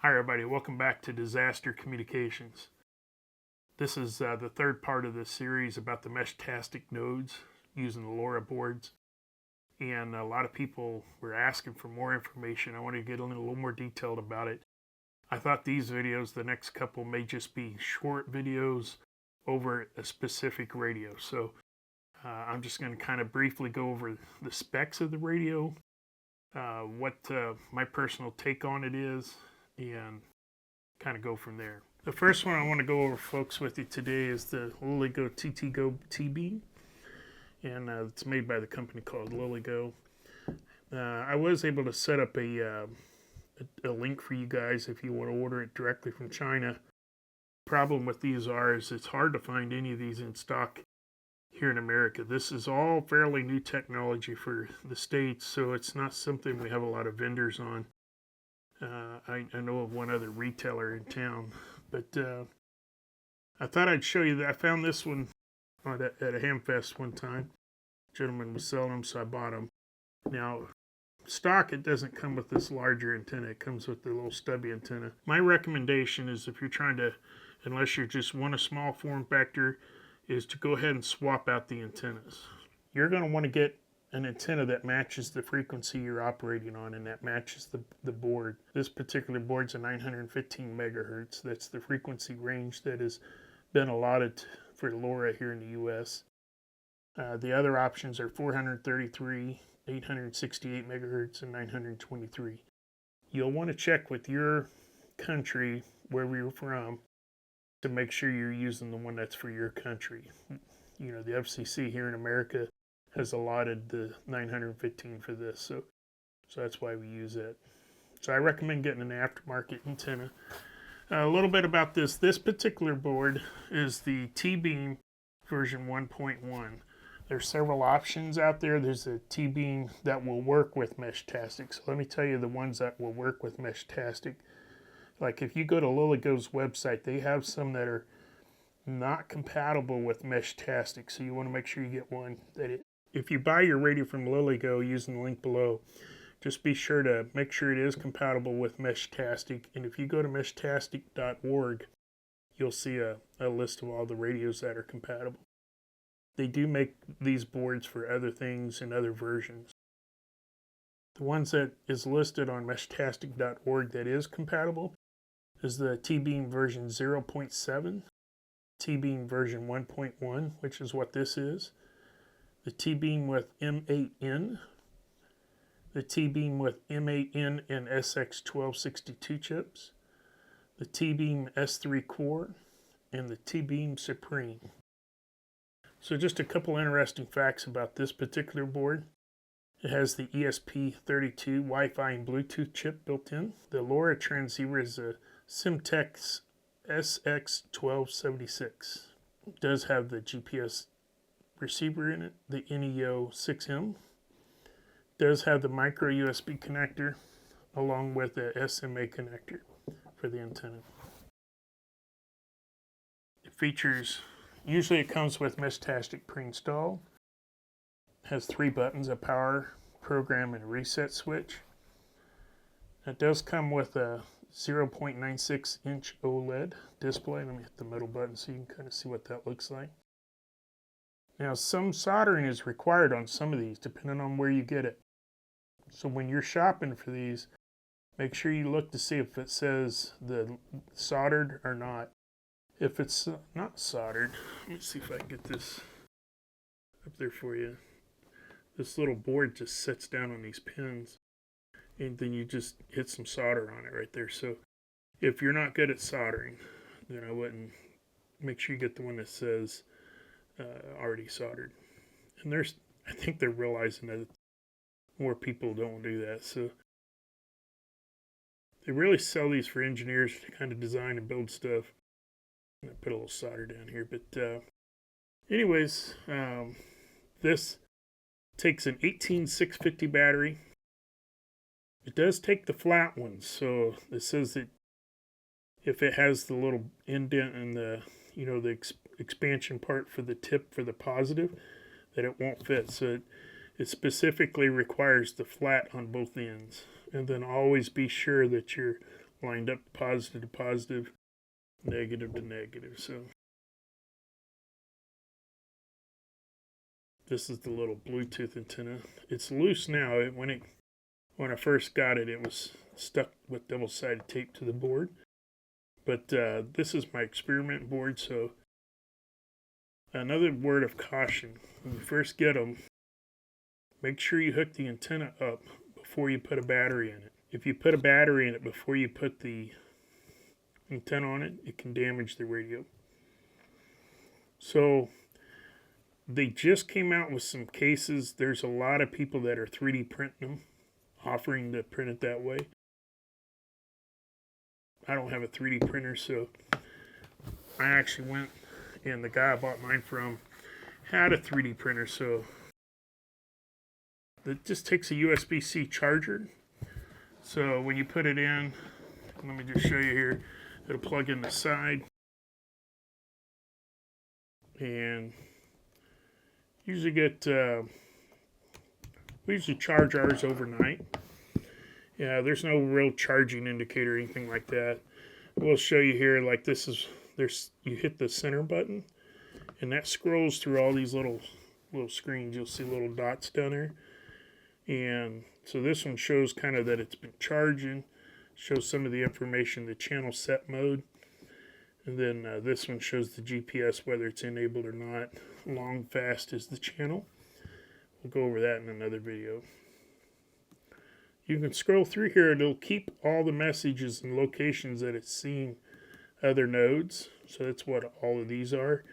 Hi everybody, welcome back to Disaster Communications. This is the third part of this series about the Meshtastic nodes using the LoRa boards. And a lot of people were asking for more information. I wanted to get a little more detailed about it. I thought these videos, the next couple, may just be short videos over a specific radio. So I'm just going to kind of briefly go over the specs of the radio, what my personal take on it is, and kind of go from there. The first one I want to go over, folks, with you today is the Lilygo T-Beam, and it's made by the company called Lilygo. I was able to set up a link for you guys if you want to order it directly from China. Problem with these is it's hard to find any of these in stock here in America. This is all fairly new technology for the States, so it's not something we have a lot of vendors on. I know of one other retailer in town, but I thought I'd show you that. I found this one at a Hamfest one time. A gentleman was selling them, so I bought them. Now, stock, it doesn't come with this larger antenna. It comes with the little stubby antenna. My recommendation is, if you're trying to, unless you just want a small form factor, is to go ahead and swap out the antennas. You're going to want to get an antenna that matches the frequency you're operating on and that matches the board. This particular board's a 915 megahertz. That's the frequency range that has been allotted for LoRa here in the US. The other options are 433, 868 megahertz, and 923. You'll want to check with your country, wherever you're from, to make sure you're using the one that's for your country. You know, the FCC here in America has allotted the 915 for this, so that's why we use it. So I recommend getting an aftermarket antenna. A little bit about this. This particular board is the T-Beam version 1.1. There's several options out there. There's a T-Beam that will work with Meshtastic. So let me tell you the ones that will work with Meshtastic. Like if you go to Lilygo's website, they have some that are not compatible with Meshtastic. So you want to make sure you get one that if you buy your radio from Lilygo using the link below, just be sure to make sure it is compatible with Meshtastic. And if you go to meshtastic.org, you'll see a list of all the radios that are compatible. They do make these boards for other things and other versions. The ones that is listed on meshtastic.org that is compatible is the T-Beam version 0.7, T-Beam version 1.1, which is what this is, the T-Beam with M8N, the T-Beam with M8N and SX1262 chips, the T-Beam S3 Core, and the T-Beam Supreme. So just a couple interesting facts about this particular board. It has the ESP32 Wi-Fi and Bluetooth chip built in. The LoRa transceiver is a Simtex SX1276. It does have the GPS receiver in it, the NEO 6M. Does have the micro USB connector along with the SMA connector for the antenna. It features, usually it comes with Meshtastic pre-installed. Has 3 buttons, a power, program, and a reset switch. It does come with a 0.96 inch OLED display. Let me hit the middle button so you can kind of see what that looks like. Now, some soldering is required on some of these, depending on where you get it. So when you're shopping for these, make sure you look to see if it says the soldered or not. If it's not soldered, let me see if I can get this up there for you. This little board just sits down on these pins, and then you just hit some solder on it right there. So if you're not good at soldering, then I wouldn't. Make sure you get the one that says already soldered. And I think they're realizing that more people don't do that. So they really sell these for engineers to kind of design and build stuff. I'm going to put a little solder down here. But anyways, this takes an 18650 battery. It does take the flat ones. So it says that if it has the little indent and the expansion part for the tip for the positive, that it won't fit. So it specifically requires the flat on both ends. And then always be sure that your lined up positive to positive, negative to negative. So this is the little Bluetooth antenna. It's loose now. When I first got it, it was stuck with double-sided tape to the board. But this is my experiment board, so another word of caution. When you first get them, make sure you hook the antenna up before you put a battery in it. If you put a battery in it before you put the antenna on it, it can damage the radio. So they just came out with some cases. There's a lot of people that are 3D printing them, offering to print it that way. I don't have a 3D printer, so I actually went, and the guy I bought mine from had a 3D printer, so it just takes a USB-C charger. So when you put it in, let me just show you here, it'll plug in the side, and usually get, we usually charge ours overnight. Yeah, there's no real charging indicator or anything like that. We'll show you here, like this is, you hit the center button, and that scrolls through all these little screens. You'll see little dots down there. And so this one shows kind of that it's been charging, shows some of the information, the channel set mode. And then this one shows the GPS, whether it's enabled or not. Long, fast is the channel. We'll go over that in another video. You can scroll through here, and it'll keep all the messages and locations that it's seeing other nodes. So that's what all of these are.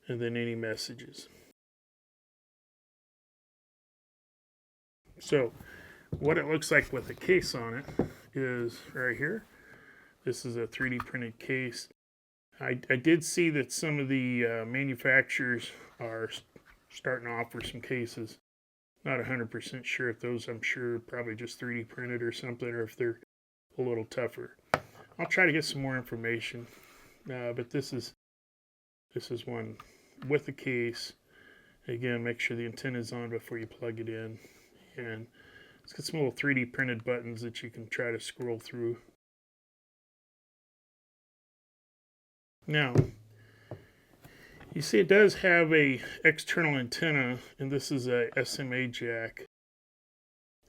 And then any messages. So what it looks like with a case on it is right here. This is a 3D printed case. I did see that some of the manufacturers are starting to offer some cases. Not 100% sure if those, I'm sure, probably just 3D printed or something, or if they're a little tougher. I'll try to get some more information. But this is one with a case. Again, make sure the antenna is on before you plug it in. And it's got some little 3D printed buttons that you can try to scroll through. Now, you see it does have a external antenna, and this is a SMA jack.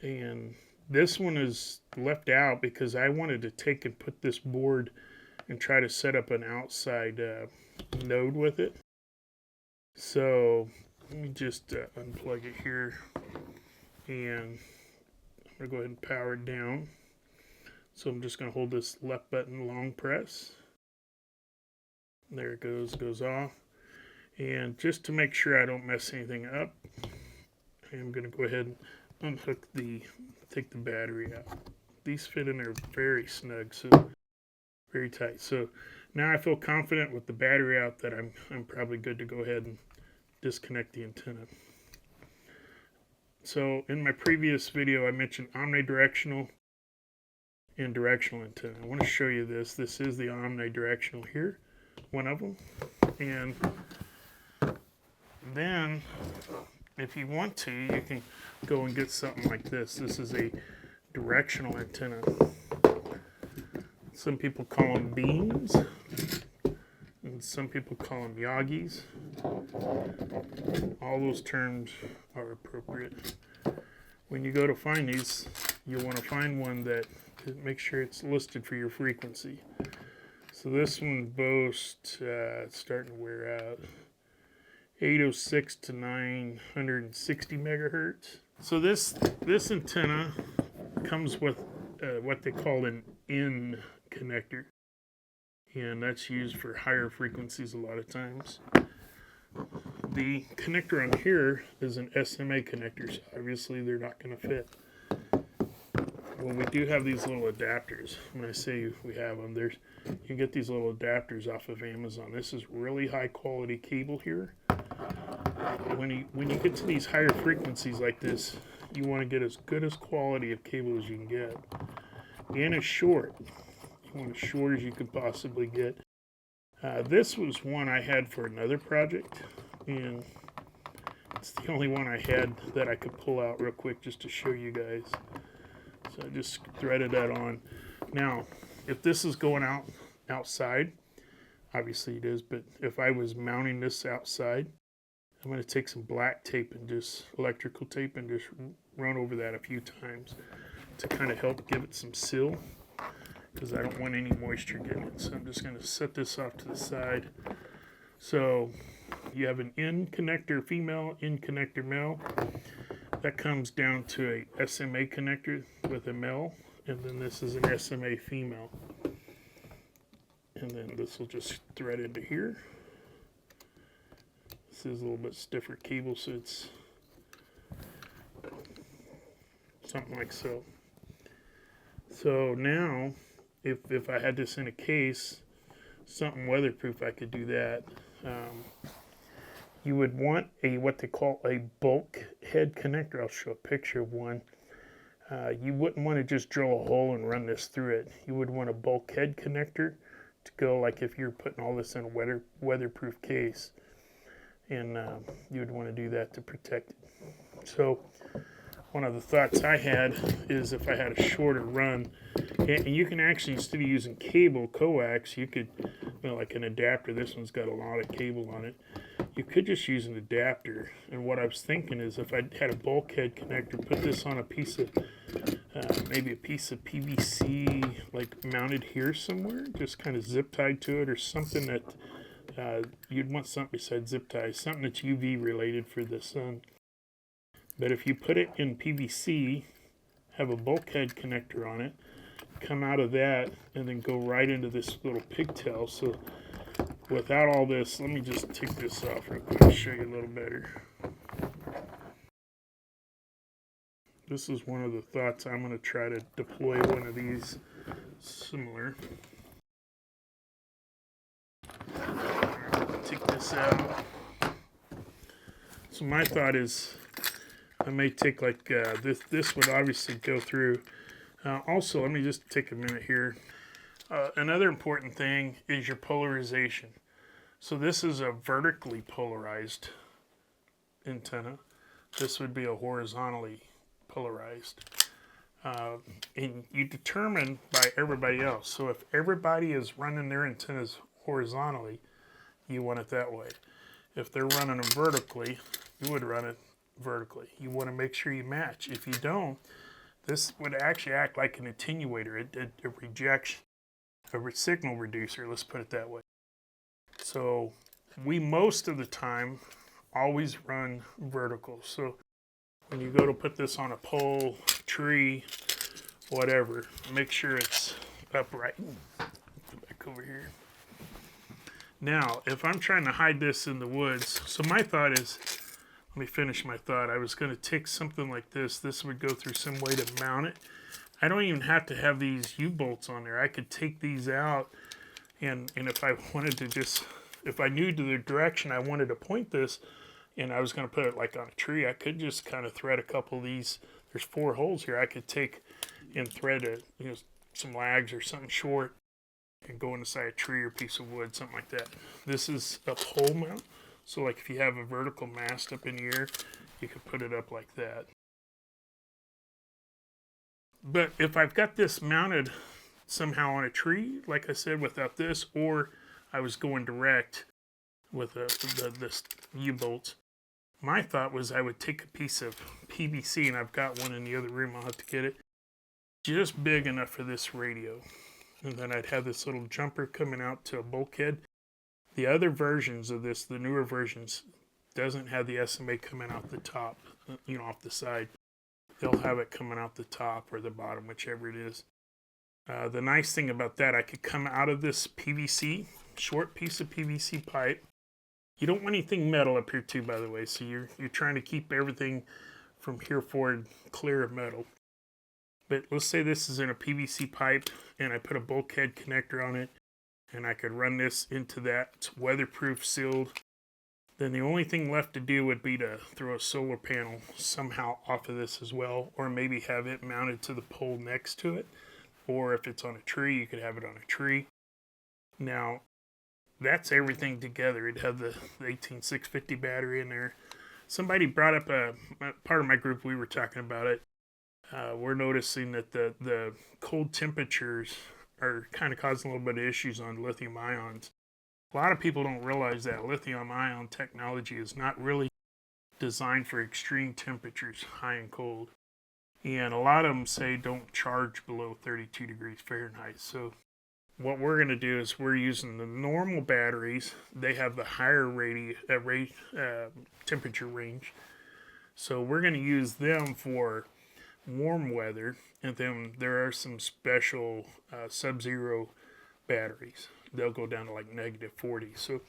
And this one is left out because I wanted to take and put this board and try to set up an outside node with it. So let me just unplug it here, and I'm going to go ahead and power it down. So I'm just going to hold this left button long press. There it goes off. And just to make sure I don't mess anything up, I'm going to go ahead and unhook take the battery out. These fit in there very snug, so very tight. So now I feel confident with the battery out that I'm probably good to go ahead and disconnect the antenna. So in my previous video, I mentioned omnidirectional and directional antenna. I want to show you this. This is the omnidirectional here, one of them. And then, if you want to, you can go and get something like this. This is a directional antenna. Some people call them beams, and some people call them Yagis. All those terms are appropriate. When you go to find these, you'll want to find one that, make sure it's listed for your frequency. So this one boasts, it's starting to wear out, 806 to 960 megahertz. So this antenna comes with what they call an in connector, and that's used for higher frequencies a lot of times. The connector on here is an SMA connector, so obviously they're not going to fit. Well, we do have these little adapters. When I say we have them, you can get these little adapters off of Amazon. This is really high quality cable here. When you get to these higher frequencies like this, you want to get as good as quality of cable as you can get. And as short. You want as short as you could possibly get. This was one I had for another project, and it's the only one I had that I could pull out real quick just to show you guys. So I just threaded that on. Now, if this is going outside, obviously it is, but if I was mounting this outside, I'm going to take some black tape and just electrical tape and just run over that a few times to kind of help give it some seal, because I don't want any moisture getting it. So I'm just going to set this off to the side. So you have an in connector female, in connector male. That comes down to a SMA connector with a male, and then this is an SMA female. And then this will just thread into here. This is a little bit stiffer cable, so it's something like so. So now, if I had this in a case, something weatherproof, I could do that. You would want a what they call a bulk head connector. I'll show a picture of one. You wouldn't want to just drill a hole and run this through it. You would want a bulk head connector to go, like if you're putting all this in a weatherproof case, and you would want to do that to protect it. So one of the thoughts I had is if I had a shorter run, and you can actually, instead of using cable coax, you could, like an adapter. This one's got a lot of cable on it. You could just use an adapter. And what I was thinking is if I had a bulkhead connector, put this on a piece of, maybe a piece of PVC, like mounted here somewhere, just kind of zip tied to it, or something that you'd want something besides zip ties, something that's UV related for the sun. But if you put it in PVC, have a bulkhead connector on it, come out of that, and then go right into this little pigtail. So without all this, let me just take this off real quick to show you a little better. This is one of the thoughts. I'm going to try to deploy one of these similar. Take this out. So my thought is I may take like this would obviously go through. Also, let me just take a minute here. Another important thing is your polarization. So this is a vertically polarized antenna. This would be a horizontally polarized. And you determine by everybody else. So if everybody is running their antennas horizontally, you want it that way. If they're running them vertically, you would run it vertically. You want to make sure you match. If you don't, this would actually act like an attenuator. It rejects a signal reducer, let's put it that way. So we most of the time always run vertical. So when you go to put this on a pole, tree, whatever, make sure it's upright. Back over here. Now, if I'm trying to hide this in the woods, so my thought is, let me finish my thought. I was going to take something like this. This would go through some way to mount it. I don't even have to have these U-bolts on there. I could take these out, and if I wanted to just, if I knew the direction I wanted to point this, and I was going to put it like on a tree, I could just kind of thread a couple of these. There's 4 holes here. I could take and thread some lags or something short and go inside a tree or piece of wood, something like that. This is a pole mount. So like if you have a vertical mast up in the air, you could put it up like that. But if I've got this mounted somehow on a tree, like I said, without this, or I was going direct with this U-bolts, my thought was I would take a piece of PVC, and I've got one in the other room, I'll have to get it, just big enough for this radio. And then I'd have this little jumper coming out to a bulkhead. The other versions of this, the newer versions, doesn't have the SMA coming out the top, off the side. They'll have it coming out the top or the bottom, whichever it is. The nice thing about that, I could come out of this PVC, short piece of PVC pipe. You don't want anything metal up here too, by the way, so you're trying to keep everything from here forward clear of metal. But let's say this is in a PVC pipe, and I put a bulkhead connector on it, and I could run this into that. It's weatherproof, sealed. Then the only thing left to do would be to throw a solar panel somehow off of this as well, or maybe have it mounted to the pole next to it. Or if it's on a tree, you could have it on a tree. Now, that's everything together. It'd have the 18650 battery in there. Somebody brought up part of my group, we were talking about it. We're noticing that the cold temperatures are kind of causing a little bit of issues on lithium ions. A lot of people don't realize that lithium ion technology is not really designed for extreme temperatures, high and cold. And a lot of them say don't charge below 32 degrees Fahrenheit. So what we're going to do is we're using the normal batteries. They have the higher temperature range. So we're going to use them for warm weather. And then there are some special sub-zero batteries. They'll go down to like -40. So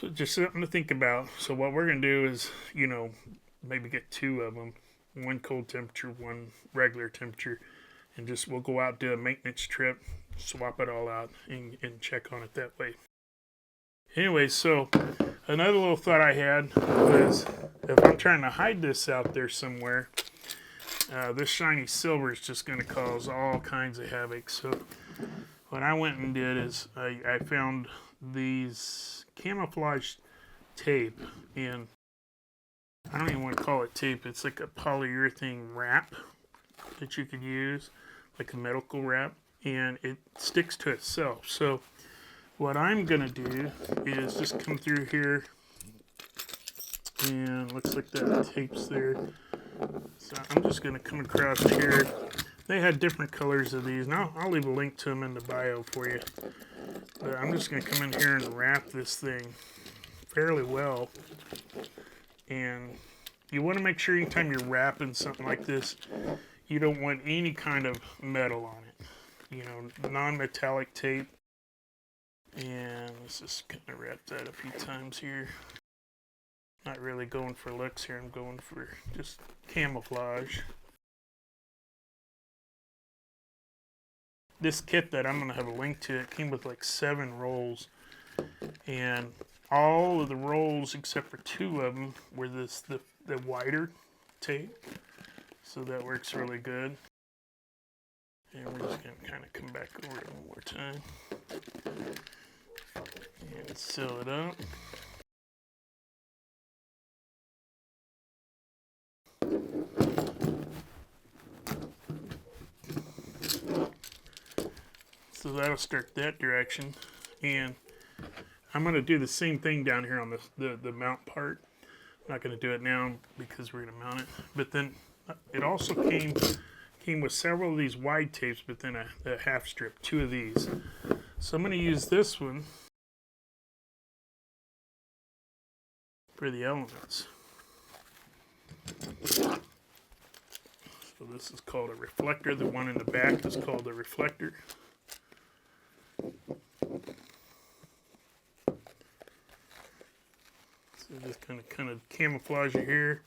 just something to think about. So what we're going to do is, maybe get 2 of them. One cold temperature, one regular temperature. And we'll go out, do a maintenance trip, swap it all out, and check on it that way. Anyway, so another little thought I had was if I'm trying to hide this out there somewhere, this shiny silver is just going to cause all kinds of havoc. So what I went and did is I found these camouflage tape, and I don't even want to call it tape. It's like a polyurethane wrap that you could use, like a medical wrap, and it sticks to itself. So what I'm going to do is just come through here, and looks like that tape's there. So I'm just going to come across here. They had different colors of these. Now I'll leave a link to them in the bio for you. But I'm just going to come in here and wrap this thing fairly well. And you want to make sure anytime you're wrapping something like this, you don't want any kind of metal on it. Non-metallic tape. And let's just kind of wrap that a few times here. Not really going for looks here. I'm going for just camouflage. This kit that I'm going to have a link to, it came with like 7 rolls. And all of the rolls except for 2 of them were the wider tape. So that works really good. And we're just going to kind of come back over it one more time. And seal it up. So that'll start that direction. And I'm going to do the same thing down here on the mount part. I'm not going to do it now because we're going to mount it. But then it also came with several of these wide tapes, but then a half strip, 2 of these. So I'm going to use this one for the elements. So this is called a reflector. The one in the back is called a reflector. So just kind of camouflage it here.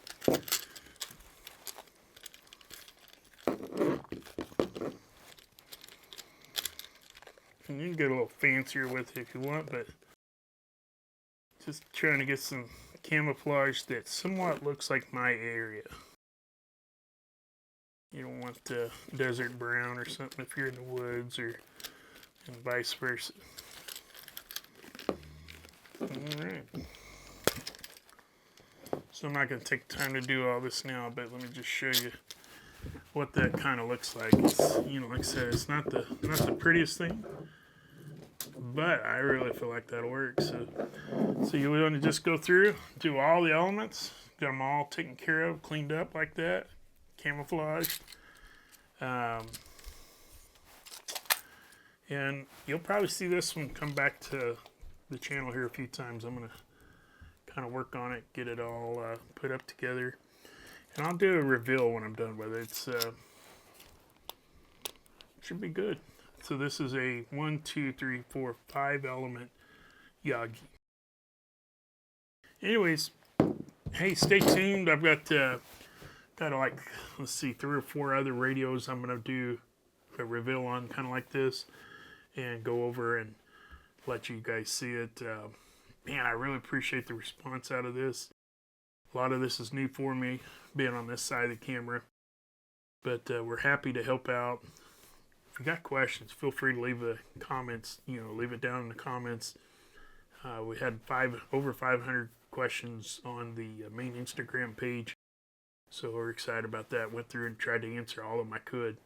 And you can get a little fancier with it if you want, but just trying to get some camouflage that somewhat looks like my area. You don't want the desert brown or something if you're in the woods, and vice versa. Alright. So I'm not going to take time to do all this now, but let me just show you what that kind of looks like. It's, like I said, it's not the prettiest thing, but I really feel like that'll work. So you want to just go through, do all the elements, get them all taken care of, cleaned up like that, camouflaged. And you'll probably see this one come back to the channel here a few times. I'm going to kind of work on it, get it all put up together. And I'll do a reveal when I'm done with it. It's should be good. So this is a 1, 2, 3, 4, 5 element Yagi. Anyways, hey, stay tuned. I've got like, let's see, 3 or 4 other radios I'm going to do a reveal on, kind of like this, and go over and let you guys see it. Man, I really appreciate the response out of this. A lot of this is new for me, being on this side of the camera. But we're happy to help out. If you got questions, feel free to leave the comments. Leave it down in the comments. We had over 500 questions on the main Instagram page. So we're excited about that. Went through and tried to answer all of them I could.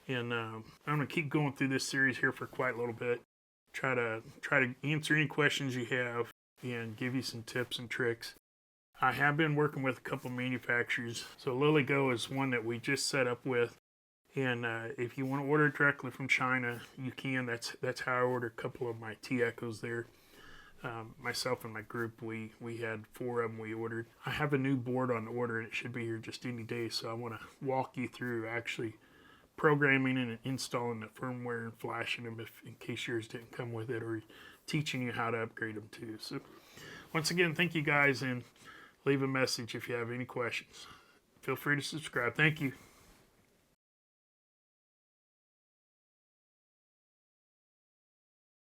And I'm going to keep going through this series here for quite a little bit. Try to answer any questions you have and give you some tips and tricks. I have been working with a couple manufacturers. So Lilygo is one that we just set up with. And if you want to order directly from China, you can. That's how I ordered a couple of my T-Echoes there. Myself and my group, we had 4 of them we ordered. I have a new board on order, and it should be here just any day. So I want to walk you through actually programming and installing the firmware and flashing them in case yours didn't come with it, or teaching you how to upgrade them too. So once again, thank you guys, and leave a message if you have any questions. Feel free to subscribe. Thank you.